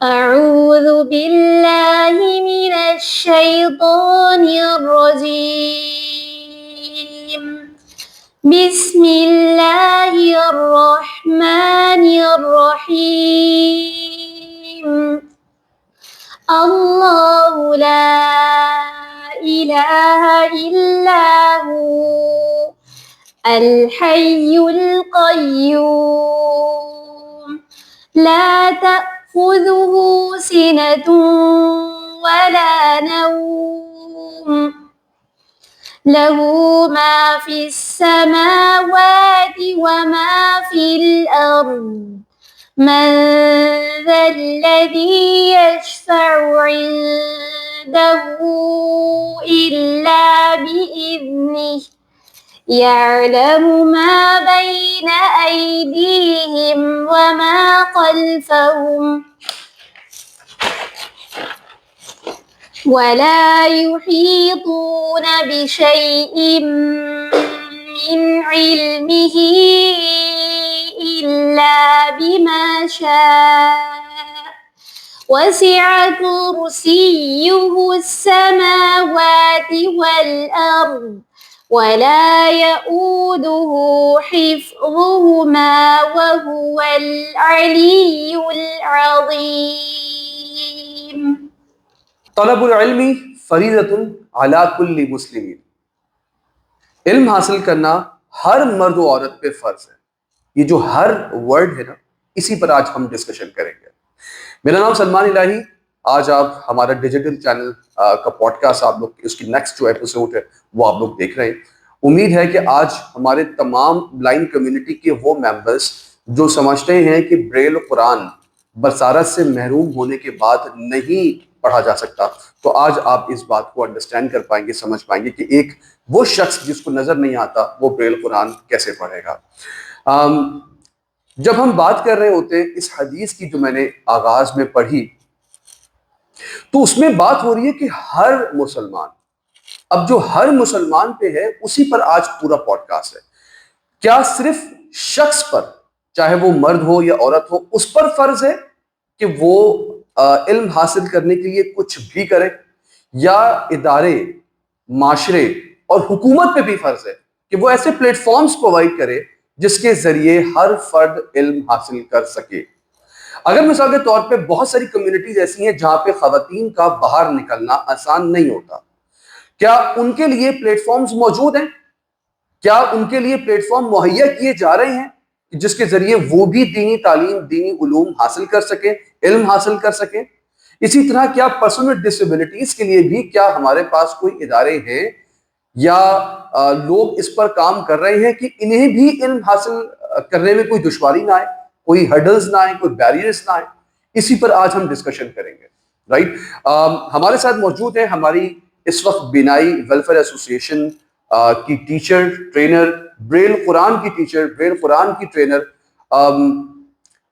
أعوذ بالله من الشيطان الرجيم بسم الله الرحمن الرحيم الله لا إله إلا هو الحي القيوم لا تأخذه سنة ولا نوم له ما في السماوات وما في الأرض من ذا الذي يشفع عنده إلا بإذنه يعلم ما بين أيديهم وما خلفهم ولا يحيطون بشيء من علمه إلا بما شاء وسع كرسيه السماوات والأرض ولا يؤوده حفظهما وهو العلي العظيم. طلب العلم فریضۃ علی کل مسلم. علم حاصل کرنا ہر مرد و عورت پہ فرض ہے. یہ جو ہر ورڈ ہے نا، اسی پر آج ہم ڈسکشن کریں گے. میرا نام سلمان الہی. آج آپ ہمارا ڈیجیٹل چینل کا پوڈ کاسٹ، آپ لوگ اس کی نیکسٹ جو ایپیسوڈ ہے وہ آپ لوگ دیکھ رہے ہیں. امید ہے کہ آج ہمارے تمام بلائنڈ کمیونٹی کے وہ ممبرس جو سمجھتے ہیں کہ بریل قرآن بصارت سے محروم ہونے کے بعد نہیں پڑھا جا سکتا، تو آج آپ اس بات کو انڈرسٹینڈ کر پائیں گے، سمجھ پائیں گے کہ ایک وہ شخص جس کو نظر نہیں آتا وہ بریل قرآن کیسے پڑھے گا. جب ہم بات کر رہے ہوتے ہیں اس حدیث کی جو میں نے آغاز میں پڑھی، تو اس میں بات ہو رہی ہے کہ ہر مسلمان، اب جو ہر مسلمان پہ ہے اسی پر آج پورا پوڈ کاسٹ ہے. کیا صرف شخص پر، چاہے وہ مرد ہو یا عورت ہو، اس پر فرض ہے کہ وہ علم حاصل کرنے کے لیے کچھ بھی کرے، یا ادارے، معاشرے اور حکومت پہ بھی فرض ہے کہ وہ ایسے پلیٹ فارمز پرووائڈ کرے جس کے ذریعے ہر فرد علم حاصل کر سکے؟ اگر مثال کے طور پہ بہت ساری کمیونٹیز ایسی ہیں جہاں پہ خواتین کا باہر نکلنا آسان نہیں ہوتا، کیا ان کے لیے پلیٹ فارمز موجود ہیں؟ کیا ان کے لیے پلیٹ فارم مہیا کیے جا رہے ہیں جس کے ذریعے وہ بھی دینی تعلیم، دینی علوم حاصل کر سکیں، علم حاصل کر سکیں؟ اسی طرح کیا پرسن ود ڈسیبلٹیز کے لیے بھی کیا ہمارے پاس کوئی ادارے ہیں یا لوگ اس پر کام کر رہے ہیں کہ انہیں بھی علم حاصل کرنے میں کوئی دشواری نہ آئے، کوئی ہرڈلز نہ آئے، کوئی بیریئرز نہ آئے؟ اسی پر آج ہم ڈسکشن کریں گے. رائٹ. ہمارے ساتھ موجود ہیں ہماری اس وقت بینائی ویلفیئر ایسوسی ایشن کی ٹیچر، ٹرینر، بریل قرآن کی ٹیچر، بریل قرآن کی ٹرینر.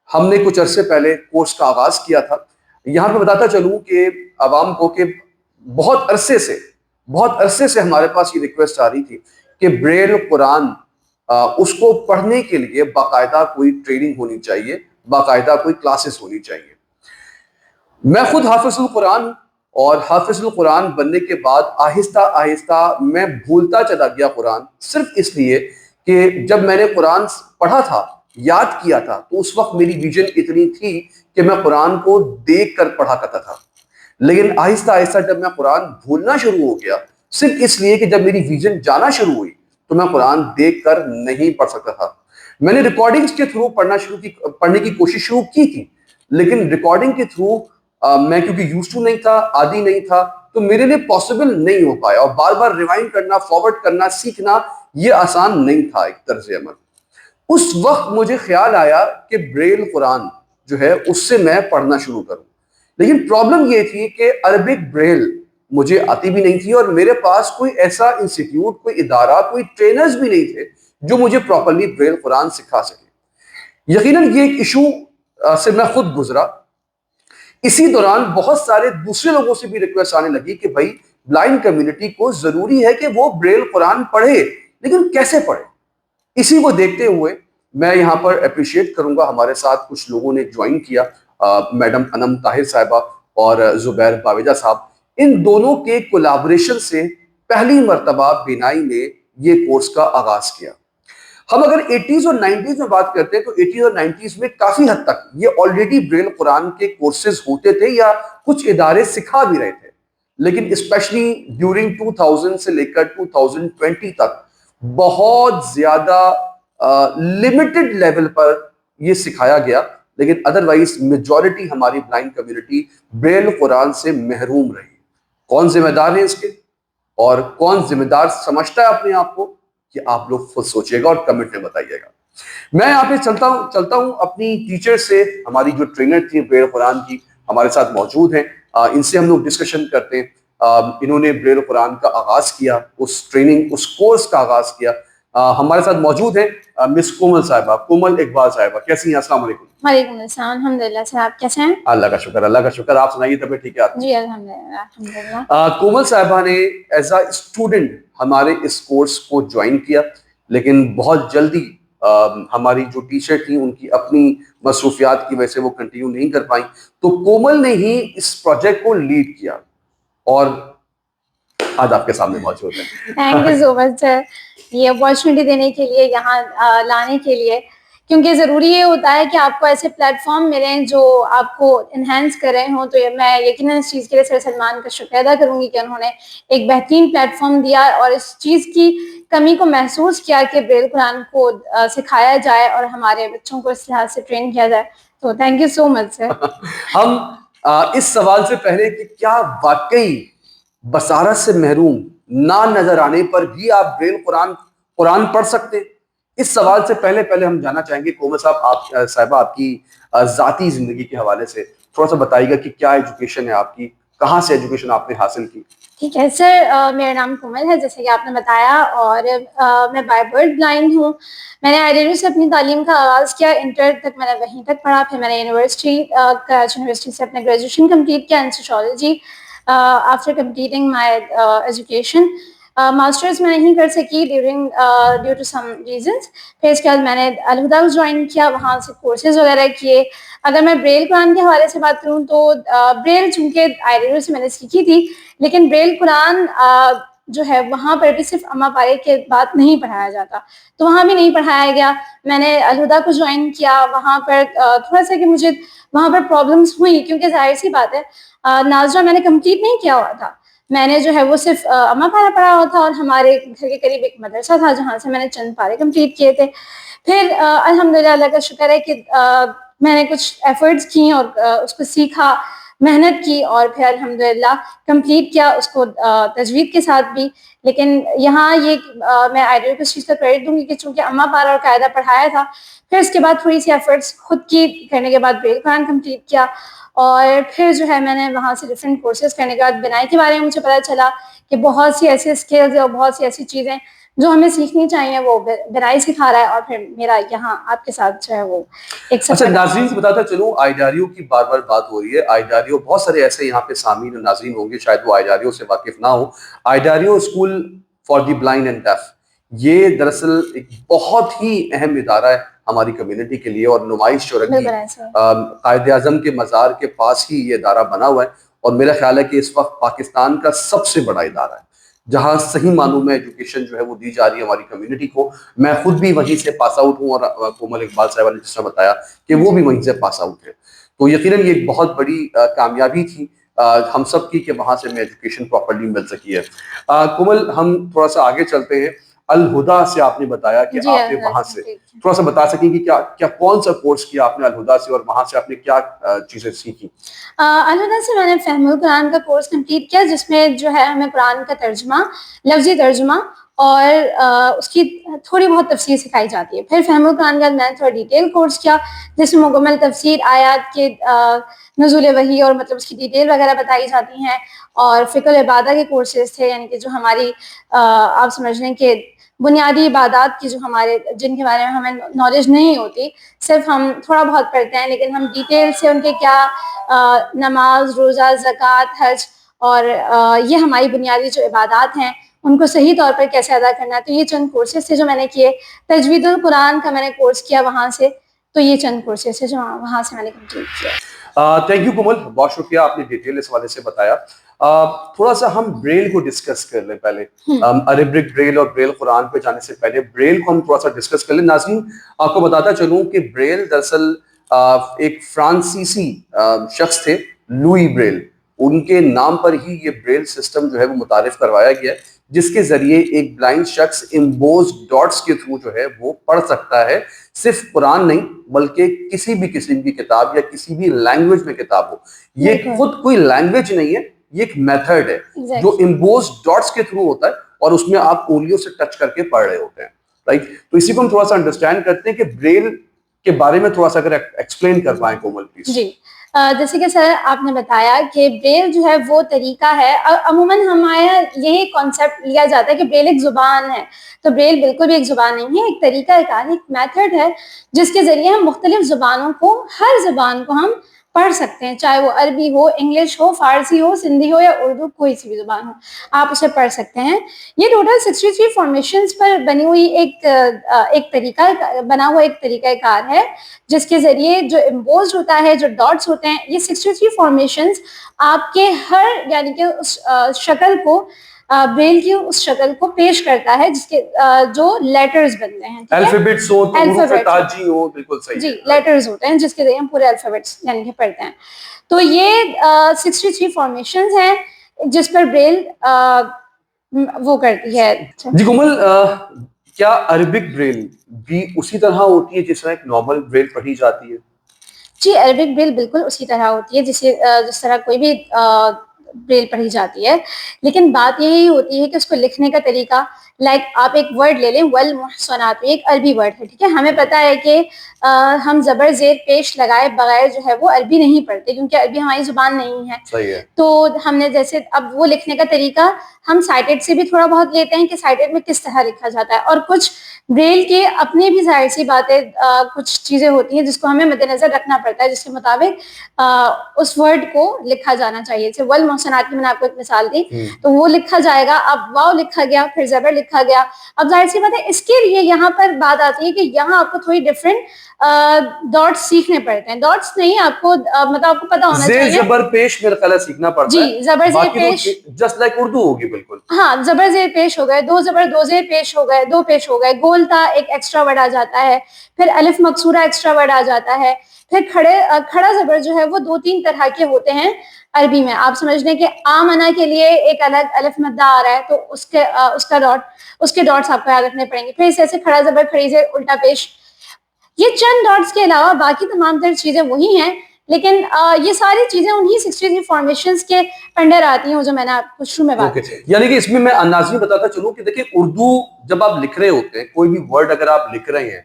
ہم نے کچھ عرصے پہلے کورس کا آغاز کیا تھا. یہاں پہ بتاتا چلوں کہ عوام کو کہ بہت عرصے سے ہمارے پاس یہ ریکویسٹ آ رہی تھی کہ بریل قرآن اس کو پڑھنے کے لیے باقاعدہ کوئی ٹریننگ ہونی چاہیے، باقاعدہ کوئی کلاسز ہونی چاہیے. میں خود حافظ القرآن ہوں، اور حافظ القرآن بننے کے بعد آہستہ آہستہ میں بھولتا چلا گیا قرآن، صرف اس لیے کہ جب میں نے قرآن پڑھا تھا، یاد کیا تھا، تو اس وقت میری ویژن اتنی تھی کہ میں قرآن کو دیکھ کر پڑھا کرتا تھا. لیکن آہستہ آہستہ جب میں قرآن بھولنا شروع ہو گیا، صرف اس لیے کہ جب میری ویژن جانا شروع ہوئی تو میں قرآن دیکھ کر نہیں پڑھ سکتا تھا. میں نے ریکارڈنگز کے تھرو پڑھنے کی کوشش شروع کی تھی، لیکن ریکارڈنگ کے تھرو میں کیونکہ یوز ٹو نہیں تھا، عادی نہیں تھا، تو میرے لیے پاسبل نہیں ہو پایا. اور بار بار ریوائنڈ کرنا، فارورڈ کرنا، سیکھنا، یہ آسان نہیں تھا ایک طرز عمل. اس وقت مجھے خیال آیا کہ بریل قرآن جو ہے اس سے میں پڑھنا شروع کروں. لیکن پرابلم یہ تھی کہ عربک بریل مجھے آتی بھی نہیں تھی، اور میرے پاس کوئی ایسا انسٹیٹیوٹ، کوئی ادارہ، کوئی ٹرینرز بھی نہیں تھے جو مجھے پراپرلی بریل قرآن سکھا سکے. یقیناً یہ ایک ایشو سے میں خود گزرا. اسی دوران بہت سارے دوسرے لوگوں سے بھی ریکویسٹ آنے لگی کہ بھائی بلائنڈ کمیونٹی کو ضروری ہے کہ وہ بریل قرآن پڑھے، لیکن کیسے پڑھے؟ اسی کو دیکھتے ہوئے میں یہاں پر اپریشیٹ کروں گا، ہمارے ساتھ کچھ لوگوں نے جوائن کیا میڈم انم طاہر صاحبہ اور زبیر باویجا صاحب، ان دونوں کے کولیبریشن سے پہلی مرتبہ بینائی نے یہ کورس کا آغاز کیا۔ ہم اگر 80s اور 90s میں بات کرتے ہیں تو 80s اور 90s میں کافی حد تک یہ آلریڈی بریل قرآن کے کورسز ہوتے تھے یا کچھ ادارے سکھا بھی رہے تھے، لیکن اسپیشلی ڈیورنگ 2000 سے لے کر 2020 تک بہت زیادہ لمیٹڈ لیول پر یہ سکھایا گیا، لیکن ادروائز میجورٹی ہماری بلائنڈ کمیونٹی بریل قرآن سے محروم رہی۔ کون ذمہ دار ہے اس کے، اور کون ذمہ دار سمجھتا ہے اپنے آپ کو، کہ آپ لوگ خود سوچیے گا اور کمنٹ میں بتائیے گا۔ میں یہاں پہ چلتا ہوں اپنی ٹیچر سے، ہماری جو ٹرینر تھی بریل قرآن کی ہمارے ساتھ موجود ہیں، ان سے ہم لوگ ڈسکشن کرتے ہیں۔ انہوں نے بریل قرآن کا آغاز کیا، اس ٹریننگ اس کورس کا آغاز کیا۔ ہمارے ساتھ موجود ہیں مس کومل صاحبہ، کومل اقبال صاحبہ، کیسی ہیں؟ السلام علیکم۔ وعلیکم السلام، الحمدللہ سے، آپ کیسے ہیں؟ اللہ کا شکر، اللہ کا شکر۔ آپ سنائیے، طبیعت ٹھیک ہے آپ کی؟ جی الحمدللہ الحمدللہ۔ کومل صاحبہ نے ایز اے اسٹوڈنٹ ہمارے اس کورس کو جوائن کیا، لیکن بہت جلدی ہماری جو ٹیچر تھیں ان کی اپنی مصروفیات کی وجہ سے وہ کنٹینیو نہیں کر پائیں، تو کومل نے ہی اس پروجیکٹ کو لیڈ کیا اور آج آپ کے سامنے موجود ہے۔ تھینک یو سو مچ سر، یہ اپارچونیٹی دینے کے لیے، یہاں لانے کے لیے، کیونکہ ضروری یہ ہوتا ہے کہ آپ کو ایسے پلیٹ فارم ملیں جو آپ کو انہینس کر رہے ہوں۔ تو میں یقیناً اس چیز کے لیے سر سلمان کا شکریہ ادا کروں گی کہ انہوں نے ایک بہترین پلیٹ فارم دیا اور اس چیز کی کمی کو محسوس کیا کہ بریل قرآن کو سکھایا جائے اور ہمارے بچوں کو اس لحاظ سے ٹرین کیا جائے۔ تو تھینک یو سو مچ سر۔ ہم اس سوال سے پہلے کہ کیا واقعی بصارت سے محروم نہ نظر آنے پر بھی آپ بریل قرآن پڑھ سکتے ہیں، اس سوال سے پہلے ہم جاننا چاہیں گے کومل صاحبہ آپ کی ذاتی زندگی کے حوالے سے تھوڑا سا بتائیے گا کہ کیا ایجوکیشن ہے آپ کی، کہاں سے ایجوکیشن آپ نے حاصل کی؟ ٹھیک ہے سر، میرا نام کومل ہے جیسے کہ آپ نے بتایا، اور میں بائی برتھ بلائنڈ ہوں۔ میں نے آئی سے اپنی تعلیم کا آغاز کیا، انٹر تک میں نے وہیں تک پڑھا، پھر میں نے کراچی یونیورسٹی سے اپنا گریجویشن کمپلیٹ کیا in sociology. After completing my education, masters میں نہیں کر سکی ڈیو ٹو سم ریزنس۔ پھر اس کے بعد میں نے الہدا کو جوائن کیا، وہاں سے کورسز وغیرہ کیے۔ اگر میں بریل قرآن کے حوالے سے بات کروں تو بریل چونکہ آئی سے میں نے سیکھی تھی، لیکن بریل قرآن جو ہے وہاں پر بھی صرف اما پارے کے بعد نہیں پڑھایا جاتا، تو وہاں بھی نہیں پڑھایا گیا۔ میں نے الہدا کو جوائن کیا، وہاں پر تھوڑا سا کہ مجھے وہاں پر پرابلمس ہوئی، کیونکہ ظاہر سی بات ہے ناظرہ میں نے کمپلیٹ نہیں کیا ہوا تھا، میں نے جو ہے وہ صرف اما پارا پڑھا ہوا تھا، اور ہمارے گھر کے قریب ایک مدرسہ تھا جہاں سے میں نے چند پارے کمپلیٹ کیے تھے۔ پھر الحمدللہ اللہ کا شکر ہے کہ میں نے کچھ ایفرٹس کی اور اس کو سیکھا، محنت کی، اور پھر الحمدللہ کمپلیٹ کیا اس کو تجوید کے ساتھ بھی۔ لیکن یہاں یہ میں آئیڈیل کو اس چیز کا کریڈٹ دوں گی کہ چونکہ اما پارا اور قاعدہ پڑھایا تھا، پھر اس کے بعد تھوڑی سی ایفرٹس خود کی کرنے کے بعد بریل قرآن کمپلیٹ کیا، اور پھر جو ہے میں نے وہاں سے ڈفرینٹ کورسز کرنے کے بعد بنائی کے بارے میں مجھے پتہ چلا کہ بہت سی ایسی اسکلز اور بہت سی ایسی چیزیں جو ہمیں سیکھنی چاہیے، وہ بنائی سکھا رہا ہے، اور پھر میرا یہاں آپ کے ساتھ جو ہے وہ ایک سفر۔ اچھا، ناظرین سے بتاتا چلوں، آئیڈاریو کی بار بار بات ہو رہی ہے۔ آئیڈاریو بہت سارے ایسے یہاں پہ سامعین اور ناظرین ہوں گے شاید وہ آئیڈاریو سے واقف نہ ہو۔ Ida Rieu school for the blind and deaf, یہ دراصل ایک بہت ہی اہم ادارہ ہے ہماری کمیونٹی کے لیے، اور نمائش چورنگی قائد اعظم کے مزار کے پاس ہی یہ ادارہ بنا ہوا ہے، اور میرا خیال ہے کہ اس وقت پاکستان کا سب سے بڑا ادارہ ہے جہاں صحیح معنوں میں ایجوکیشن جو ہے وہ دی جا رہی ہے ہماری کمیونٹی کو۔ میں خود بھی وہیں سے پاس آؤٹ ہوں، اور کومل اقبال صاحبہ نے جس طرح بتایا کہ وہ بھی وہیں سے پاس آؤٹ ہے، تو یقیناً یہ ایک بہت بڑی کامیابی تھی ہم سب کی کہ وہاں سے میں ایجوکیشن پراپرلی مل سکی ہے۔ کومل، ہم تھوڑا سا آگے چلتے ہیں۔ الہدا سے آپ نے بتایا کہ آپ نے وہاں سے تھوڑا سا بتا سکیں کہ کیا کون سا کورس کیا آپ نے الہدا سے، اور وہاں سے آپ نے کیا چیزیں سیکھی؟ الہدا سے میں نے فہم القرآن کا کورس کمپلیٹ کیا، جس میں جو ہے ہمیں قرآن کا ترجمہ، لفظی ترجمہ اور اس کی تھوڑی بہت تفسیر سکھائی جاتی ہے۔ پھر فہم القرآن کے بعد میں نے تھوڑا ڈیٹیل کورس کیا جس میں مکمل تفسیر، آیات کے نزول وحی اور مطلب اس کی ڈیٹیل وغیرہ بتائی جاتی ہیں، اور فقہ العبادہ کے کورسز تھے، یعنی کہ جو ہماری آپ سمجھ لیں کہ بنیادی عبادات کی جو ہمارے جن کے بارے میں ہمیں نالج نہیں ہوتی، صرف ہم تھوڑا بہت پڑھتے ہیں، لیکن ہم ڈیٹیل سے ان کے کیا نماز، روزہ، زکوٰۃ، حج اور یہ ہماری بنیادی جو عبادات ہیں ان کو صحیح طور پر کیسے ادا کرنا ہے، تو یہ چند کورسز تھے جو میں نے کیے۔ تجوید القرآن کا میں نے کورس کیا وہاں سے، تو یہ چند کورسز تھے جو وہاں سے میں نے کمپلیٹ کیا۔ تھینک یو کومل, بہت شکریہ, آپ نے ڈیٹیل اس حوالے سے بتایا. تھوڑا سا ہم بریل کو ڈسکس کر لیں پہلے, عربک بریل اور بریل قرآن پہ جانے سے پہلے بریل کو ہم تھوڑا سا ڈسکس کر لیں. ناظرین آپ کو بتاتا چلوں کہ بریل دراصل ایک فرانسیسی شخص تھے, لوئی بریل, ان کے نام پر ہی یہ بریل سسٹم جو ہے وہ متعارف کروایا گیا ہے, جس کے ذریعے ایک بلائنڈ شخص امبوز ڈاٹس کے تھرو جو ہے وہ پڑھ سکتا ہے. صرف قرآن نہیں بلکہ کسی بھی قسم کی کتاب یا کسی بھی لینگویج میں کتاب ہو. یہ خود کوئی لینگویج نہیں ہے, یہ ایک میتھڈ ہے جو امبوز ڈاٹس کے تھرو ہوتا ہے اور اس میں آپ انگلیوں سے ٹچ کر کے پڑھ رہے ہوتے ہیں, رائٹ. تو اسی کو ہم تھوڑا سا انڈرسٹینڈ کرتے ہیں کہ بریل کے بارے میں تھوڑا سا اگر ایکسپلین کر پائیں کومل پلیز. جی, جیسے کہ سر آپ نے بتایا کہ بریل جو ہے وہ طریقہ ہے, عموماً ہمارے یہی کانسیپٹ لیا جاتا ہے کہ بریل ایک زبان ہے, تو بریل بالکل بھی ایک زبان نہیں ہے, ایک طریقہ کار, ایک میتھڈ ہے جس کے ذریعے ہم مختلف زبانوں کو, ہر زبان کو ہم پڑھ سکتے ہیں, چاہے وہ عربی ہو, انگلش ہو, فارسی ہو, سندھی ہو یا اردو, کوئی سی بھی زبان ہو آپ اسے پڑھ سکتے ہیں. یہ ٹوٹل 63 فارمیشنز پر بنی ہوئی ایک طریقہ بنا ہوا ایک طریقہ کار ہے, جس کے ذریعے جو امبوزڈ ہوتا ہے, جو ڈاٹس ہوتے ہیں, یہ 63 فارمیشنز آپ کے ہر یعنی کہ اس شکل کو, بریل کی اس شکل کو پیش کرتا ہے, جس کے جو لیٹرز بنتے ہیں, الفابیٹس ہو تو حروف تاجی ہو, بالکل صحیح جی, لیٹرز ہوتے ہیں جس کے ذریعے ہم پورے الفابیٹس یعنی کہ پڑھتے ہیں. تو یہ 63 فارمیشنز ہیں جس پر بریل وہ کرتی ہے. جی کومل, کیا عربک بریل بھی اسی طرح ہوتی ہے جس طرح ایک نارمل بریل پڑھی جاتی ہے؟ جی, عربک بریل بالکل اسی طرح ہوتی ہے جس طرح کوئی بھی بریل پڑھی جاتی ہے, لیکن بات یہی ہوتی ہے کہ اس کو لکھنے کا طریقہ, لائک آپ ایک ورڈ لے لیں, والمحصنات, ایک عربی ورڈ ہے, ٹھیک ہے. ہمیں پتا ہے کہ ہم زبر زیر پیش لگائے بغیر جو ہے وہ عربی نہیں پڑھتے, کیونکہ عربی ہماری زبان نہیں ہے. صحیح ہے. تو ہم نے جیسے اب وہ لکھنے کا طریقہ ہم سائٹڈ سے بھی تھوڑا بہت لیتے ہیں کہ سائٹڈ میں کس طرح لکھا جاتا ہے, اور کچھ بریل کے اپنے بھی ظاہر سی باتیں, کچھ چیزیں ہوتی ہیں جس کو ہمیں مد نظر رکھنا پڑتا ہے, جس کے مطابق اس ورڈ کو لکھا جانا چاہیے. جیسے والمحصنات کی میں نے آپ کو ایک مثال دی, تو وہ لکھا جائے گا, اب واو لکھا گیا, پھر زبر لکھا گیا. اب ظاہر سی بات ہے اس کے لیے یہاں پر بات آتی ہے کہ یہاں آپ کو تھوڑی ڈفرینٹ ڈاٹس سیکھنے پڑتے ہیں. ڈاٹس نہیں, آپ کو مطلب آپ کو پتا ہونا چاہیے, زیر زبر پیش میرا خیال ہے سیکھنا پڑتا ہے. جی, زبر زیر پیش جسٹ لائک اردو ہوگی بالکل. ہاں, زبر زیر پیش ہو گئے, دو زبر دو زیر پیش ہو گئے, دو پیش ہو گئے, گولتا ایک ایکسٹرا ورڈ آ جاتا ہے, پھر الف مکسورہ ایکسٹرا ورڈ آ جاتا ہے, پھر کھڑا زبر جو ہے وہ 2-3 طرح کے ہوتے ہیں عربی میں. آپ سمجھ لیں کہ آمنا کے لیے ایک الگ الف مدہ آ رہا ہے, تو اس کے ڈاٹس آپ کو یاد رکھنے پڑیں گے. پھر اس ایسے کھڑا زبر کھڑی زیر الٹا پیش, یہ چند ڈاٹس کے علاوہ باقی تمام تر چیزیں وہی ہیں, لیکن یہ ساری چیزیں انہی 63 فارمیشنز کے انڈر آتی ہیں جو میں نے آپ کو شروع میں بات کی. یعنی کہ اس میں ناظرین بتاتا چلوں کہ دیکھیں, اردو جب آپ لکھ رہے ہوتے ہیں, کوئی بھی ورڈ اگر آپ لکھ رہے ہیں,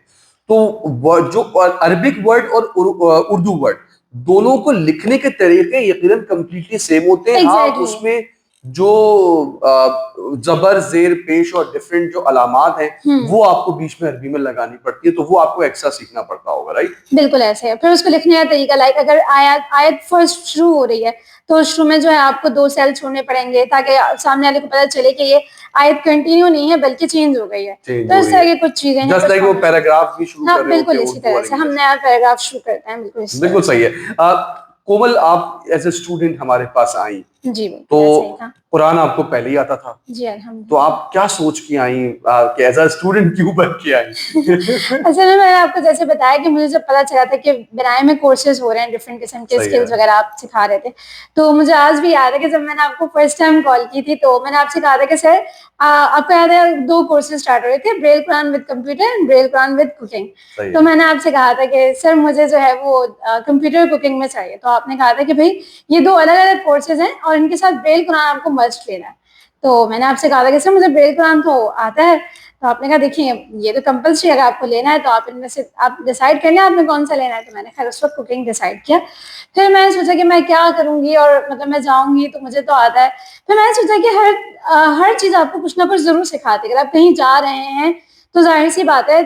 تو جو عربک ورڈ اور اردو ورڈ دونوں کو لکھنے کے طریقے یقیناً کمپلیٹلی سیم ہوتے ہیں. ہاں, اس میں جو زبر زیر پیش اور ڈفرینٹ جو علامات ہیں وہ آپ کو بیچ میں عربی میں لگانی پڑتی ہے, تو وہ آپ کو ایکسٹرا سیکھنا پڑتا ہوگا, رائٹ؟ بالکل ایسے ہے. پھر اس کو لکھنے کا طریقہ, لائک اگر آیت فرسٹ شروع ہو رہی ہے تو شروع میں جو ہے آپ کو 2 سیل چھوڑنے پڑیں گے تاکہ سامنے والے کو پتہ چلے کہ یہ آیت کنٹینیو نہیں ہے بلکہ چینج ہو گئی ہے. تو اس طرح کی کچھ چیزیں ہیں, جسٹ لائک وہ پیراگراف بھی شروع کر رہے ہوتے ہیں, بالکل اسی طرح سے ہم نیا پیراگراف شروع کرتے ہیں. بالکل صحیح ہے. کومل, آپ ایز اے اسٹوڈنٹ ہمارے پاس آئیں, جی, تو قرآن آپ کو پہلے ہی آتا تھا, جی الحمدللہ. تو آپ کیا سوچ کے آئیں کہ ایز اے اسٹوڈنٹ کیوں بن کے آئیں؟ اصل میں نے آپ کو جیسے بتایا کہ مجھے جب پتا چلا تھا کہ بنائی میں کورسز ہو رہے ہیں, ڈفرینٹ قسم کے اسکلز وغیرہ آپ سکھا رہے تھے, تو مجھے آج بھی یاد ہے کہ جب میں نے آپ کو فرسٹ ٹائم کال کی تھی تو میں نے آپ سے کہا تھا کہ سر آپ کو یاد ہے 2 کورسز اسٹارٹ ہو رہے تھے, braille Quran with computer and braille Quran with cooking. تو میں نے آپ سے کہا تھا کہ سر مجھے جو ہے وہ کمپیوٹر کوکنگ میں چاہیے. تو آپ نے کہا تھا کہ بھائی یہ 2 الگ الگ کورسز ہیں اور ان کے ساتھ بریل قرآن آپ کو مسٹ لینا ہے. تو میں نے آپ سے کہا تھا کہ سر مجھے بریل قرآن تو آتا ہے. تو آپ نے کہا دیکھیں یہ تو کمپلسری اگر آپ کو لینا ہے تو آپ ان میں سے آپ ڈیسائیڈ کر لیں آپ نے کون سا لینا ہے. تو میں نے خیر اس وقت کوکنگ ڈیسائیڈ کیا. پھر میں نے سوچا کہ میں کیا کروں گی, اور مطلب میں جاؤں گی تو مجھے تو آتا ہے. پھر میں نے سوچا کہ ہر چیز آپ کو کچھ نہ کچھ ضرور سکھاتی ہے. اگر آپ کہیں جا رہے ہیں تو ظاہر سی بات ہے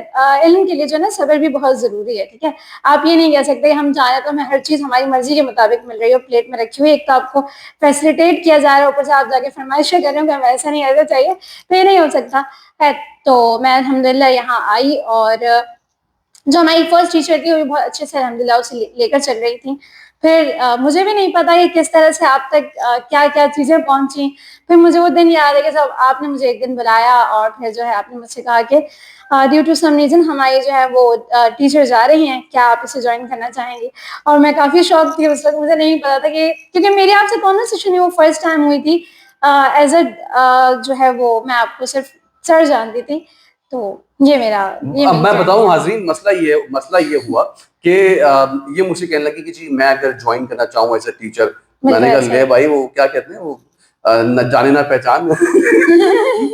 علم کے لیے جو ہے نا صبر بھی بہت ضروری ہے, ٹھیک ہے. آپ یہ نہیں کہہ سکتے کہ ہم جا رہے ہیں تو ہمیں ہر چیز ہماری مرضی کے مطابق مل رہی ہے, پلیٹ میں رکھی ہوئی, ایک تو آپ کو فیسلیٹیٹ کیا جا رہا ہے, اوپر سے آپ جا کے فرمائشیں کر رہے ہو کہ ہمیں ایسا نہیں ایسا چاہیے, تو یہ نہیں ہو سکتا ہے. تو میں الحمدللہ یہاں آئی, اور جو ہماری فرسٹ ٹیچر تھی وہ بھی بہت اچھے سے الحمدللہ اسے لے کر چل رہی تھی. پھر مجھے بھی نہیں پتا کہ کس طرح سے آپ تک کیا کیا چیزیں پہنچی. پھر مجھے وہ دن یاد ہے کہ جب آپ نے مجھے ایک دن بلایا اور پھر جو ہے آپ نے مجھ سے کہا کہ ڈیو ٹو سم ریزن ہماری جو ہے وہ ٹیچر جا رہی ہیں, کیا آپ اسے جوائن کرنا چاہیں گی. اور میں کافی شوق تھی اس وقت, مجھے نہیں پتا تھا کہ کیونکہ میری آپ سے کانورسیشن وہ فرسٹ ٹائم ہوئی تھی ایز اے جو ہے وہ میں آپ کو صرف سر جانتی تھی. تو یہ اب میری میں جرنی بتاؤں ہے. حاضرین, مسئلہ یہ ہوا کہ یہ مجھ سے کہنے لگی کہ جی میں اگر جوائن کرنا چاہوں ایز اے ٹیچر. میں بالکل نے کہا ایسا لے ہی. بھائی, وہ کیا کہتے ہیں وہ نہ جانے نہ پہچان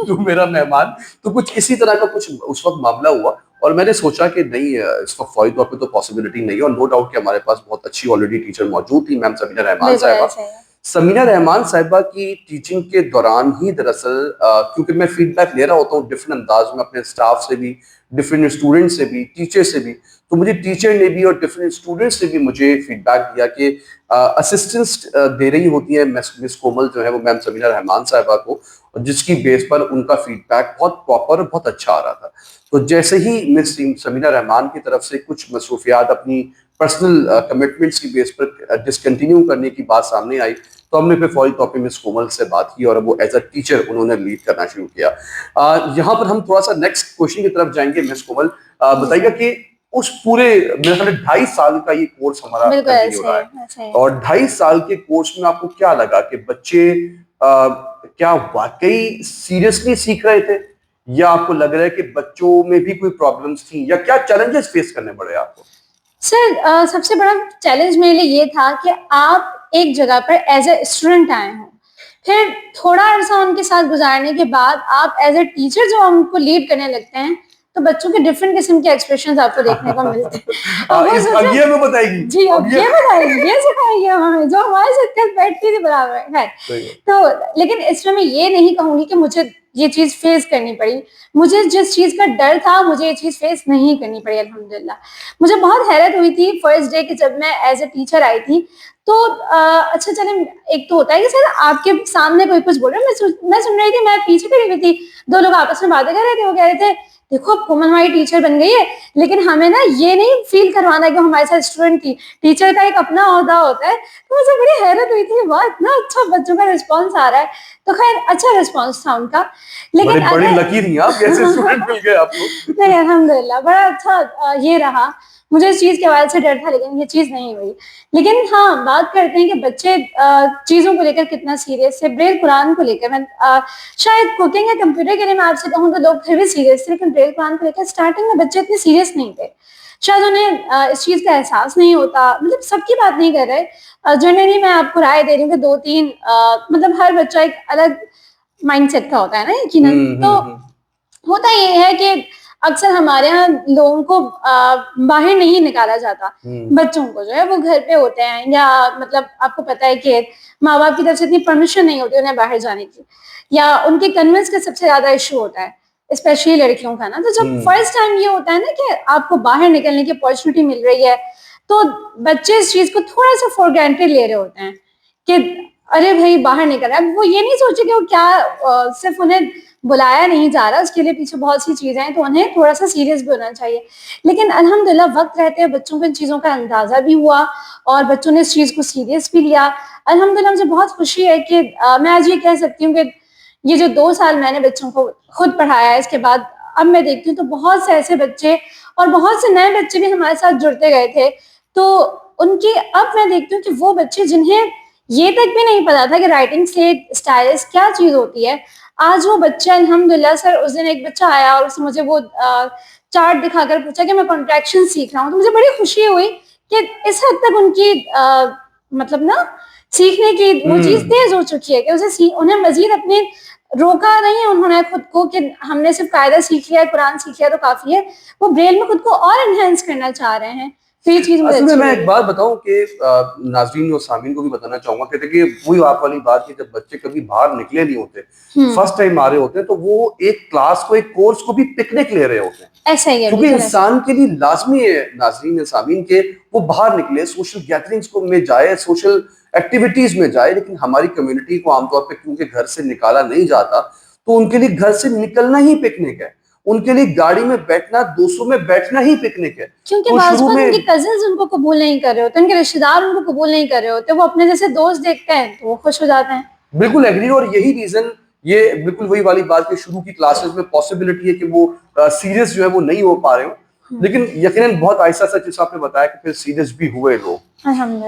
تو میرا مہمان. تو کچھ اسی طرح کا کچھ اس وقت معاملہ ہوا, اور میں نے سوچا کہ نہیں, اس وقت فوری طور پہ تو پاسبلٹی نہیں ہے, اور نو ڈاؤٹ کہ ہمارے پاس بہت اچھی آلریڈی ٹیچر موجود تھی, میم سمینہ رحمان بالکل صاحبہ. ایسا ہی ہے. سمینہ رحمان صاحبہ کی ٹیچنگ کے دوران ہی دراصل کیونکہ میں فیڈ بیک لے رہا ہوتا ہوں ڈفرینٹ انداز میں اپنے اسٹاف سے بھی, ڈفرینٹ اسٹوڈنٹ سے بھی, ٹیچر سے بھی, تو مجھے ٹیچر نے بھی اور ڈفرینٹ اسٹوڈنٹ سے بھی مجھے فیڈ بیک دیا کہ اسسٹنس دے رہی ہوتی ہے مس کومل جو ہے وہ میم سمینہ رحمان صاحبہ کو, جس کی بیس پر ان کا فیڈ بیک بہت پراپر اور بہت اچھا آ رہا تھا. تو جیسے ہی مس سمینہ رحمان کی طرف سے کچھ مصروفیات اپنی پرسنل کمٹمنٹس کی بیس پر ڈسکنٹینیو کرنے کی بات سامنے آئی, تو ہم نے پھر فوری طور پہ مس کومل سے بات کی اور وہ ایز اے ٹیچر انہوں نے لیڈ کرنا شروع کیا. یہاں پر ہم تھوڑا سا نیکسٹ کوشچن کی طرف جائیں گے. مس کومل جی بتائیے گا سر. کہ اس پورے میرے خیال 2.5 سال کا یہ کورس ہمارا بالکل کنٹینیو ایسا رہا ہی ہے, ایسا ہی. اور 2.5 سال کے کورس میں آپ کو کیا لگا کہ بچے کیا واقعی سیریسلی سیکھ رہے تھے, یا آپ کو لگ رہا ہے کہ بچوں میں بھی کوئی پرابلمس تھیں, یا کیا چیلنجز فیس کرنے پڑے آپ کو؟ سر سب سے بڑا چیلنج میرے لیے یہ تھا کہ آپ ایک جگہ پر ایز اے اسٹوڈنٹ آئے ہوں, پھر تھوڑا عرصہ ان کے ساتھ گزارنے کے بعد آپ ایز اے ٹیچر جو ان کو لیڈ کرنے لگتے ہیں, تو بچوں کے ڈفرینٹ قسم کے ایکسپریشنز آپ کو دیکھنے کو ملتے ہیں. اب وہ اب سوچیں, یہ ہمیں بتائے گی, جی اب یہ بتائیے, یہ سکھائے گی ہمیں جو ہمارے ساتھ کل بیٹھتی تھی برابر ہے. تو لیکن اس میں یہ نہیں کہوں گی کہ مجھے یہ چیز فیس کرنی پڑی. مجھے جس چیز کا ڈر تھا مجھے یہ چیز فیس نہیں کرنی پڑی الحمدللہ. مجھے بہت حیرت ہوئی تھی فرسٹ ڈے کہ جب میں ایز اے ٹیچر آئی تھی, تو اچھا چلیں ایک تو ہوتا ہے کہ سر آپ کے سامنے کوئی کچھ بول رہا ہے, میں سن رہی تھی, میں پیچھے کھڑی ہوئی تھی, 2 لوگ آپس میں باتیں کر رہے تھے, وہ کہہ رہے تھے دیکھو اب کومل ہماری ٹیچر بن گئی ہے, لیکن ہمیں نا یہ نہیں فیل کروانا کہ ہمارے ساتھ اسٹوڈنٹ تھی, ٹیچر کا ایک اپنا عہدہ ہوتا ہے. تو مجھے بڑی حیرت ہوئی تھی, واہ اتنا اچھا بچوں کا رسپانس آ رہا ہے. تو خیر اچھا رسپانس تھا ان کا, لیکن بڑی لکی تھی آپ, کیسے اسٹوڈنٹ مل گئے آپ کو. نہیں الحمدللہ بڑا اچھا یہ رہا. مجھے اس چیز کے حوالے سے ڈر تھا, لیکن یہ چیز نہیں ہوئی. لیکن ہاں بات کرتے ہیں کہ بچے چیزوں کو لے کر کتنا سیریس ہے. بریل قرآن کو لے کر, میں شاید کوکنگ یا کمپیوٹر کے لیے میں آپ سے کہوں تو لوگ پھر بھی سیریس تھے, لیکن بریل قرآن کو لے کر اسٹارٹنگ میں بچے اتنے سیریس نہیں تھے. شاید انہیں اس چیز کا احساس نہیں ہوتا, مطلب سب کی بات نہیں کر رہے, جنرلی میں آپ کو رائے دے رہی ہوں کہ 2-3 مطلب ہر بچہ ایک الگ مائنڈ سیٹ کا ہوتا ہے نا یقیناً. تو ہوتا یہ ہے کہ اکثر ہمارے یہاں لوگوں کو باہر نہیں نکالا جاتا, بچوں کو جو ہے وہ گھر پہ ہوتے ہیں, یا مطلب آپ کو پتا ہے کہ ماں باپ کی طرف سے اتنی پرمیشن نہیں ہوتی انہیں باہر جانے کی, یا ان کے کنوینس کا سب سے زیادہ ایشو ہوتا ہے اسپیشلی لڑکیوں کا نا. تو جب فرسٹ ٹائم یہ ہوتا ہے نا کہ آپ کو باہر نکلنے کی اپارچونیٹی مل رہی ہے, تو بچے اس چیز کو تھوڑا سا فور گرانٹیڈ لے رہے ہوتے ہیں کہ ارے بھائی باہر نکل رہا ہے. وہ یہ نہیں سوچے کہ وہ کیا صرف انہیں بلایا نہیں جا رہا, اس کے لیے پیچھے بہت سی چیزیں ہیں, تو انہیں تھوڑا سا سیریس بھی ہونا چاہیے. لیکن الحمدللہ وقت رہتے ہیں بچوں کو ان چیزوں کا اندازہ بھی ہوا, اور بچوں نے اس چیز کو سیریس بھی لیا. الحمدللہ مجھے بہت خوشی ہے کہ میں آج یہ کہہ سکتی ہوں کہ یہ جو 2 سال میں نے بچوں کو خود پڑھایا ہے, اس کے بعد اب میں دیکھتی ہوں تو بہت سے ایسے بچے اور بہت سے نئے بچے بھی ہمارے ساتھ جڑتے گئے تھے. تو ان کی اب میں دیکھتی ہوں کہ وہ بچے جنہیں یہ تک بھی نہیں پتا تھا کہ رائٹنگ سلیٹ اسٹائلس کیا چیز ہوتی ہے, آج وہ بچہ الحمدللہ. سر اس دن ایک بچہ آیا اور اس نے مجھے وہ چارٹ دکھا کر پوچھا کہ میں کنٹریکشن سیکھ رہا ہوں, تو مجھے بڑی خوشی ہوئی کہ اس حد تک ان کی مطلب نا سیکھنے کی وہ چیز تیز ہو چکی ہے کہ انہیں مزید اپنے روکا نہیں انہوں نے خود کو کہ ہم نے صرف قاعدہ سیکھ لیا ہے, قرآن سیکھ لیا تو کافی ہے. وہ بریل میں خود کو اور انہینس کرنا چاہ رہے ہیں. تو یہ چیز مجھے اصل اچھی میں ایک لگی. بات بتاؤں کہ ناظرین اور سامعین کو بھی بتانا چاہوں گا کہ دیکھیے وہی آپ والی بات کہ جب بچے کبھی باہر نکلے نہیں ہوتے, فرسٹ ٹائم آ رہے ہوتے ہیں, تو وہ ایک کلاس کو ایک کورس کو بھی پکنک لے رہے ہوتے ہیں. ایسا ہی ہے, کیونکہ انسان کے لیے لازمی ہے ناظرین سامعین کے وہ باہر نکلے, سوشل گیدرنگز کو میں جائے, سوشل ایکٹیویٹیز میں جائے. لیکن ہماری کمیونٹی کو عام طور پہ کیونکہ گھر سے نکالا نہیں جاتا, تو ان کے لیے گھر سے نکلنا ہی پکنک ہے. ان کے لیے گاڑی میں بیٹھنا 200 میں بیٹھنا ہی پکنک ہے. کیونکہ بعض اوقات ان کے کزنز ان کو قبول نہیں کر رہے ہوتے, ان کے رشتے دار ان کو قبول نہیں کر رہے ہوتے, وہ اپنے جیسے دوست دیکھتے ہیں تو وہ خوش ہو جاتے ہیں. بالکل ایگری. اور یہی ریزن, یہ بالکل وہی والی بات کہ شروع کی کلاسز میں پاسبلٹی ہے کہ وہ سیریس جو ہے وہ نہیں ہو پا رہے ہوں, لیکن یقیناً بہت آہستہ سے جیسا آپ نے بتایا کہ پھر سیریس بھی ہوئے لوگ.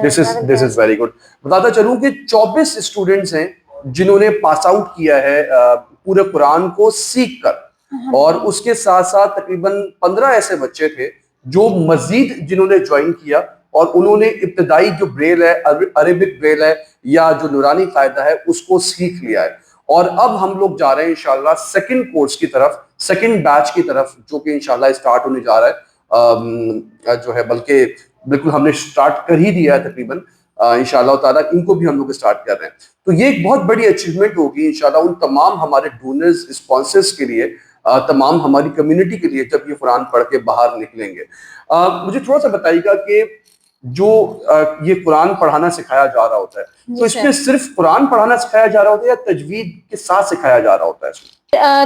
دس از ویری گڈ. بتاتا چلوں کہ 24 اسٹوڈنٹس ہیں جنہوں نے پاس آؤٹ کیا ہے پورے قرآن کو سیکھ کر, اور اس کے ساتھ ساتھ تقریباً 15 ایسے بچے تھے جو مزید جنہوں نے جوائن کیا, اور انہوں نے ابتدائی جو بریل ہے, عربک بریل ہے یا جو نورانی قاعدہ ہے, اس کو سیکھ لیا ہے. اور اب ہم لوگ جا رہے ہیں انشاءاللہ سیکنڈ کورس کی طرف, سیکنڈ بیچ کی طرف, جو کہ انشاءاللہ اسٹارٹ ہونے جا رہا ہے جو ہے, بلکہ بالکل ہم نے اسٹارٹ کر ہی دیا ہے تقریباً انشاءاللہ تعالیٰ. ان کو بھی ہم لوگ اسٹارٹ کر رہے ہیں. تو یہ ایک بہت بڑی اچیومنٹ ہوگی انشاءاللہ ان تمام ہمارے ڈونرز, اسپانسرز کے لیے, تمام ہماری کمیونٹی کے لیے, جب یہ قرآن پڑھ کے باہر نکلیں گے. مجھے تھوڑا سا بتائیے گا کہ جو یہ قرآن پڑھانا سکھایا جا رہا ہوتا ہے, تو اس میں صرف قرآن پڑھانا سکھایا جا رہا ہوتا ہے یا تجوید کے ساتھ سکھایا جا رہا ہوتا ہے اس میں؟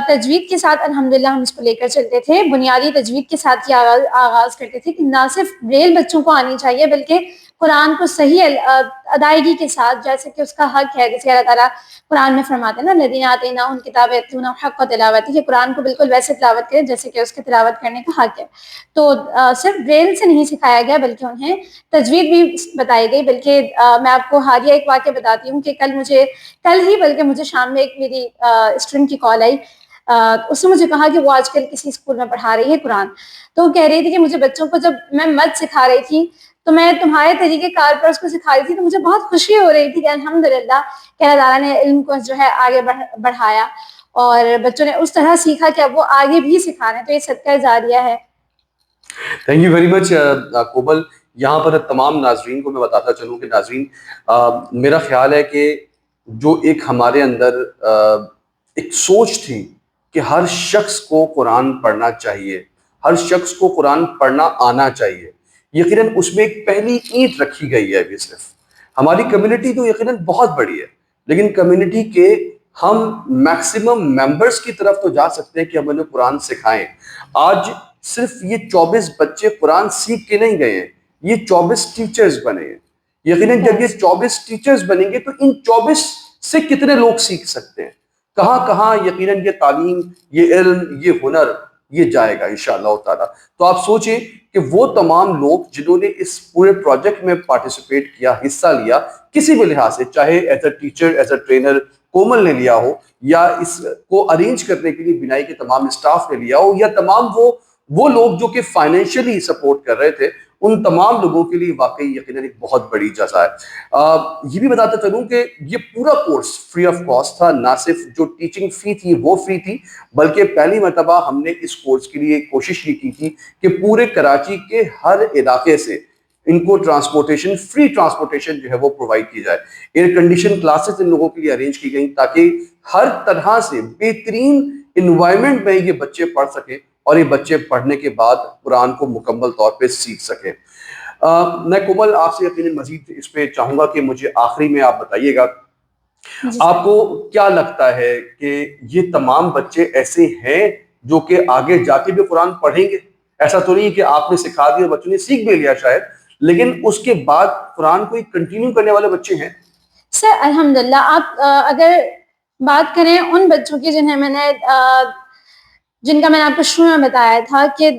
تجوید کے ساتھ الحمدللہ ہم اس کو لے کر چلتے تھے. بنیادی تجوید کے ساتھ یہ آغاز کرتے تھے کہ نہ صرف بریل بچوں کو آنی چاہیے بلکہ قرآن کو صحیح ادائیگی کے ساتھ, جیسے کہ اس کا حق ہے, جیسے اللہ تعالیٰ قرآن میں فرماتے ہیں نا, الذین آتیناہم الکتاب یتلونہ حق تلاوتہ, کہ قرآن کو بالکل ویسے تلاوت کرے جیسے کہ اس کے تلاوت کرنے کا حق ہے. تو صرف بریل سے نہیں سکھایا گیا بلکہ انہیں تجوید بھی بتائی گئی. بلکہ میں آپ کو حالیہ ایک واقعہ بتاتی ہوں کہ کل ہی بلکہ مجھے شام میں ایک میری اسٹوڈنٹ کی کال آئی. اس نے مجھے کہا کہ وہ آج کل کسی اسکول میں پڑھا رہی ہے قرآن, تو وہ کہہ رہی تھی کہ مجھے بچوں کو جب میں مد سکھا رہی تھی تو میں تمہارے طریقے کار پر اس کو سکھا رہی تھی, تو مجھے بہت خوشی ہو رہی تھی کہ الحمدللہ کہ اللہ تعالیٰ نے علم کو جو ہے آگے بڑھایا اور بچوں نے اس طرح سیکھا کہ اب وہ آگے بھی سکھا رہے ہیں. تو یہ صدقہ جاریہ ہے. تھینک یو ویری مچ کومل. یہاں پر تمام ناظرین کو میں بتاتا چلوں کہ ناظرین, میرا خیال ہے کہ جو ایک ہمارے اندر ایک سوچ تھی کہ ہر شخص کو قرآن پڑھنا چاہیے, ہر شخص کو قرآن پڑھنا آنا چاہیے, یقیناً اس میں ایک پہلی اینٹ رکھی گئی ہے. ابھی صرف ہماری کمیونٹی تو یقیناً بہت بڑی ہے, لیکن کمیونٹی کے ہم میکسیمم ممبرز کی طرف تو جا سکتے ہیں کہ ہم انہیں قرآن سکھائیں. آج صرف یہ 24 بچے قرآن سیکھ کے نہیں گئے ہیں, یہ 24 ٹیچرز بنے ہیں. یقیناً جب یہ 24 ٹیچرز بنیں گے تو ان 24 سے کتنے لوگ سیکھ سکتے ہیں, کہاں کہاں یقیناً یہ تعلیم, یہ علم, یہ ہنر یہ جائے گا انشاءاللہ تعالیٰ. تو آپ سوچیں کہ وہ تمام لوگ جنہوں نے اس پورے پروجیکٹ میں پارٹیسپیٹ کیا, حصہ لیا کسی بھی لحاظ سے, چاہے as a teacher, as a trainer Komal نے لیا ہو, یا اس کو ارینج کرنے کے لیے بنائی کے تمام اسٹاف نے لیا ہو, یا تمام وہ لوگ جو کہ فائنینشلی سپورٹ کر رہے تھے, ان تمام لوگوں کے لیے واقعی یقیناً ایک بہت بڑی جزا ہے. یہ بھی بتاتا چلوں کہ یہ پورا کورس فری آف کاسٹ تھا. نہ صرف جو ٹیچنگ فی تھی وہ فری تھی, بلکہ پہلی مرتبہ ہم نے اس کورس کے لیے کوشش یہ کی تھی کہ پورے کراچی کے ہر علاقے سے ان کو ٹرانسپورٹیشن, فری ٹرانسپورٹیشن جو ہے وہ پرووائڈ کی جائے. ایئر کنڈیشن کلاسز ان لوگوں کے لیے ارینج کی گئیں تاکہ ہر طرح سے بہترین انوائرمنٹ میں یہ بچے پڑھ سکیں, اور یہ بچے پڑھنے کے بعد قرآن کو مکمل طور پہ سیکھ سکیں. میں کومل آپ سے یقیناً مزید اس پہ چاہوں گا کہ مجھے آخری میں آپ بتائیے گا, آپ کو کیا لگتا ہے کہ یہ تمام بچے ایسے ہیں جو کہ آگے جا کے بھی قرآن پڑھیں گے؟ ایسا تو نہیں کہ آپ نے سکھا دیا, بچوں نے سیکھ بھی لیا شاید, لیکن اس کے بعد قرآن کو کنٹینیو کرنے والے بچے ہیں؟ سر الحمدللہ, آپ اگر بات کریں ان بچوں کی جن کا میں نے آپ کو شروع میں بتایا تھا کہ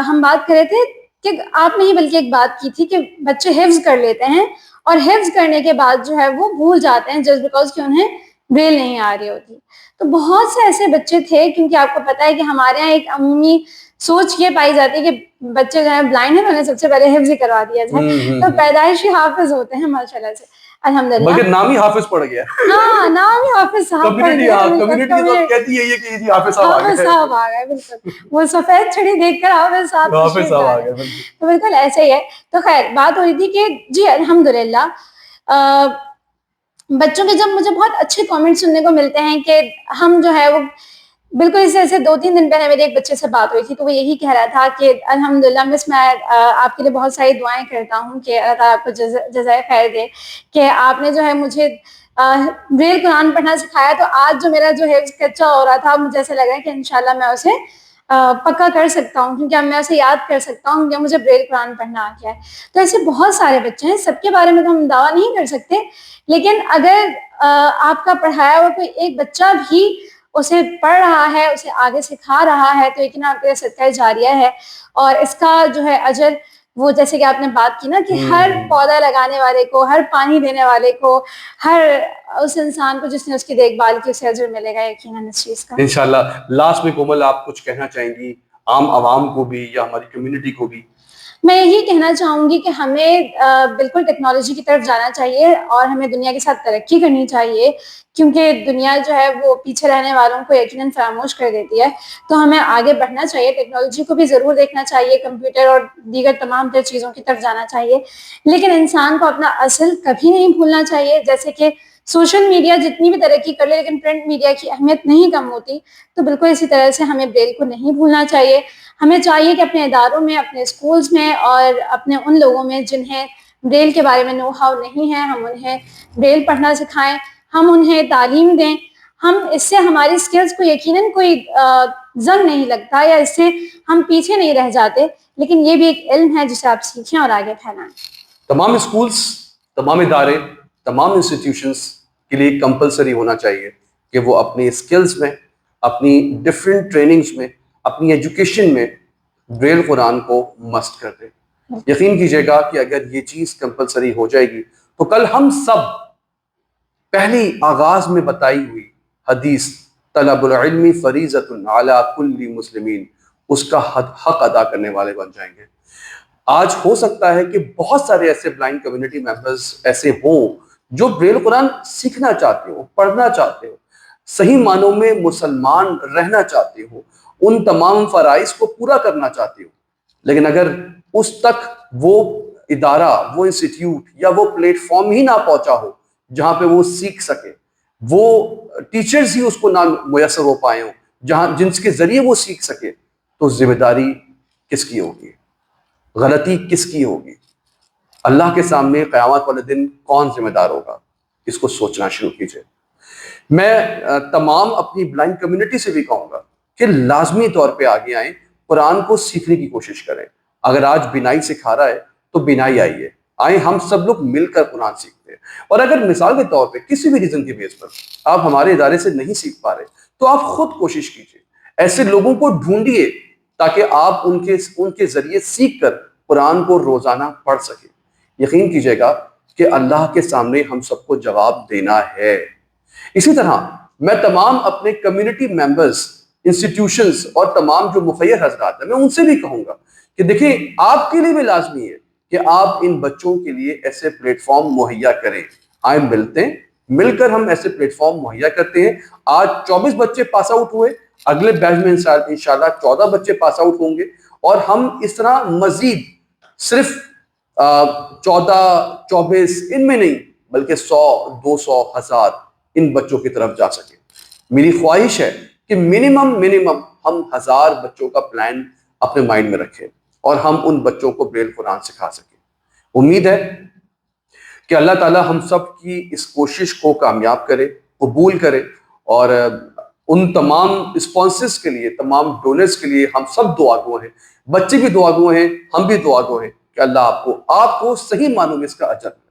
ہم بات کر رہے تھے کہ آپ نے ہی بلکہ ایک بات کی تھی کہ بچے حفظ کر لیتے ہیں اور حفظ کرنے کے بعد جو ہے وہ بھول جاتے ہیں جسٹ بیکاز کہ انہیں بریل نہیں آ رہی ہوتی. تو بہت سے ایسے بچے تھے, کیونکہ آپ کو پتا ہے کہ ہمارے یہاں ایک عمومی سوچ یہ پائی جاتی ہے کہ بچے جو ہیں بلائنڈ ہیں, انہیں سب سے پہلے حفظ کروا دیا جائے, تو پیدائشی حافظ ہوتے ہیں ماشاء اللہ سے الحمدللہ. بلکہ نام ہی حافظ پڑ گیا. ہاں, نام ہی حافظ صاحب پڑ گیا. کمیونٹی تو کہتی ہے یہ کہ جی حافظ صاحب آ گئے. بالکل وہ سفید چھڑی دیکھ کر حافظ صاحب آ گئے. تو بالکل ایسے ہی ہے. تو خیر بات ہو رہی تھی کہ جی الحمدللہ بچوں کے جب مجھے بہت اچھے کامنٹ سننے کو ملتے ہیں کہ ہم جو ہے وہ بالکل اس سے ایسے 2-3 دن پہلے میرے ایک بچے سے بات ہوئی تھی, تو وہ یہی کہہ رہا تھا کہ الحمدللہ مس, میں آپ کے لیے بہت ساری دعائیں کرتا ہوں کہ اللہ تعالیٰ آپ کو جزائے خیر دے کہ آپ نے جو ہے مجھے بریل قرآن پڑھنا سکھایا. تو آج جو میرا جو ہے کچا ہو رہا تھا, مجھے ایسا لگ رہا ہے کہ انشاءاللہ میں اسے پکا کر سکتا ہوں، کیونکہ اب میں اسے یاد کر سکتا ہوں کہ مجھے بریل قرآن پڑھنا آ گیا ہے. تو ایسے بہت سارے بچے ہیں، سب کے بارے میں تو ہم دعویٰ نہیں کر سکتے، لیکن اگر آپ کا پڑھایا ہوا کوئی ایک بچہ بھی اسے پڑھ رہا ہے، اسے آگے سکھا رہا ہے، تو یقیناً آپ کے صدقہ جاریہ ہے. اور اس کا جو ہے اجر، وہ جیسے کہ آپ نے بات کی نا کہ ہر پودا لگانے والے کو، ہر پانی دینے والے کو، ہر اس انسان کو جس نے اس کی دیکھ بھال کی، اسے اجر ملے گا یقیناً اس چیز کا. انشاءاللہ. لاسٹ میں کومل آپ کچھ کہنا چاہیں گی عام عوام کو بھی یا ہماری کمیونٹی کو بھی؟ میں یہی کہنا چاہوں گی کہ ہمیں بالکل ٹیکنالوجی کی طرف جانا چاہیے اور ہمیں دنیا کے ساتھ ترقی کرنی چاہیے، کیونکہ دنیا جو ہے وہ پیچھے رہنے والوں کو یقیناً فراموش کر دیتی ہے. تو ہمیں آگے بڑھنا چاہیے، ٹیکنالوجی کو بھی ضرور دیکھنا چاہیے، کمپیوٹر اور دیگر تمام تر چیزوں کی طرف جانا چاہیے، لیکن انسان کو اپنا اصل کبھی نہیں بھولنا چاہیے. جیسے کہ سوشل میڈیا جتنی بھی ترقی کر لے لیکن پرنٹ میڈیا کی اہمیت نہیں کم ہوتی، تو بالکل اسی طرح سے ہمیں بریل کو نہیں بھولنا چاہیے. ہمیں چاہیے کہ اپنے اداروں میں، اپنے اسکولز میں اور اپنے ان لوگوں میں جنہیں بریل کے بارے میں نو ہاؤ نہیں ہے، ہم انہیں بریل پڑھنا سکھائیں، ہم انہیں تعلیم دیں. ہم اس سے ہماری اسکلز کو یقیناً کوئی زنگ نہیں لگتا یا اس سے ہم پیچھے نہیں رہ جاتے، لیکن یہ بھی ایک علم ہے جسے آپ سیکھیں اور آگے پھیلائیں. تمام اسکولز، تمام ادارے، تمام انسٹیٹیوشنز کے لیے کمپلسری ہونا چاہیے کہ وہ اپنی اسکلز میں، اپنی ڈفرینٹ ٹریننگز میں، اپنی ایجوکیشن میں بریل قرآن کو مست کر دیں. یقین کیجیے گا کہ اگر یہ چیز کمپلسری ہو جائے گی تو کل ہم سب پہلی آغاز میں بتائی ہوئی حدیث طلب العلم فریضۃ علی کل مسلمین، اس کا حق ادا کرنے والے بن جائیں گے. آج ہو سکتا ہے کہ بہت سارے ایسے بلائنڈ کمیونٹی ممبرز ایسے ہوں جو بریل قرآن سیکھنا چاہتے ہو، پڑھنا چاہتے ہو، صحیح معنوں میں مسلمان رہنا چاہتے ہو، ان تمام فرائض کو پورا کرنا چاہتے ہو، لیکن اگر اس تک وہ ادارہ، وہ انسٹیٹیوٹ یا وہ پلیٹ فارم ہی نہ پہنچا ہو جہاں پہ وہ سیکھ سکے، وہ ٹیچرز ہی اس کو نہ میسر ہو پائے ہوں جن کے ذریعے وہ سیکھ سکے، تو ذمہ داری کس کی ہوگی؟ غلطی کس کی ہوگی؟ اللہ کے سامنے قیامت والے دن کون ذمہ دار ہوگا؟ اس کو سوچنا شروع کیجئے. میں تمام اپنی بلائنڈ کمیونٹی سے بھی کہوں گا کہ لازمی طور پہ آگے آئیں، قرآن کو سیکھنے کی کوشش کریں. اگر آج بینائی سکھا رہا ہے تو بینائی آئیے، آئیں ہم سب لوگ مل کر قرآن سیکھتے ہیں. اور اگر مثال کے طور پہ کسی بھی ریزن کے بیس پر آپ ہمارے ادارے سے نہیں سیکھ پا رہے تو آپ خود کوشش کیجئے، ایسے لوگوں کو ڈھونڈیے تاکہ آپ ان کے ذریعے سیکھ کر قرآن کو روزانہ پڑھ سکیں. یقین کیجئے گا کہ اللہ کے سامنے ہم سب کو جواب دینا ہے. اسی طرح میں تمام اپنے کمیونٹی ممبرز، انسٹیٹیوشنز اور تمام جو مخیر حضرات ہیں، میں ان سے بھی کہوں گا کہ دیکھیں آپ کے لیے بھی لازمی ہے کہ آپ ان بچوں کے لیے ایسے پلیٹ فارم مہیا کریں. آئیں ملتے ہیں، مل کر ہم ایسے پلیٹ فارم مہیا کرتے ہیں. آج 24 بچے پاس آؤٹ ہوئے، اگلے بیچ میں انشاءاللہ 14 بچے پاس آؤٹ ہوں گے، اور ہم اس طرح مزید صرف 14 24 ان میں نہیں بلکہ 100 200 1000 ان بچوں کی طرف جا سکیں. میری خواہش ہے کہ منیمم ہم 1000 بچوں کا پلان اپنے مائنڈ میں رکھیں اور ہم ان بچوں کو بریل قرآن سکھا سکیں. امید ہے کہ اللہ تعالی ہم سب کی اس کوشش کو کامیاب کرے، قبول کرے، اور ان تمام اسپانسرز کے لیے، تمام ڈونرز کے لیے ہم سب دعا گو ہیں. بچے بھی دعا گو ہیں، ہم بھی دعا گو ہیں کہ اللہ آپ کو صحیح معنوں میں اس کا اجر دے،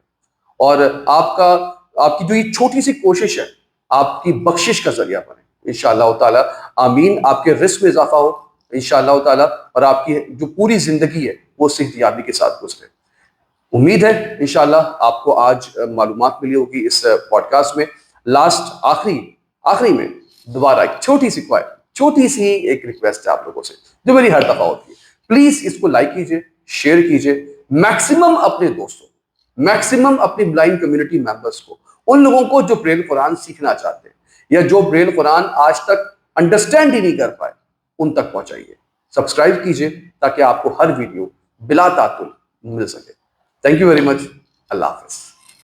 اور آپ کی جو یہ چھوٹی سی کوشش ہے آپ کی بخشش کا ذریعہ بنے انشاءاللہ تعالی. آمین. آپ کے رزق میں اضافہ ہو انشاءاللہ تعالی، اور آپ کی جو پوری زندگی ہے وہ صحت یابی کے ساتھ گزرے. امید ہے انشاءاللہ آپ کو آج معلومات ملی ہوگی اس پوڈ کاسٹ میں. لاسٹ آخری میں دوبارہ ایک چھوٹی سی ایک ریکویسٹ ہے آپ لوگوں سے جو میری ہر دفعہ ہوتی ہے. پلیز اس کو لائک کیجئے، شیئر کیجئے، میکسیمم اپنے دوستوں، میکسیمم اپنی بلائنڈ کمیونٹی ممبرز کو، ان لوگوں کو جو بریل قرآن سیکھنا چاہتے ہیں یا جو بریل قرآن آج تک انڈرسٹینڈ ہی نہیں کر پائے، ان تک پہنچائیے. سبسکرائب کیجئے تاکہ آپ کو ہر ویڈیو بلا تعطل مل سکے. Thank you very much. اللہ حافظ.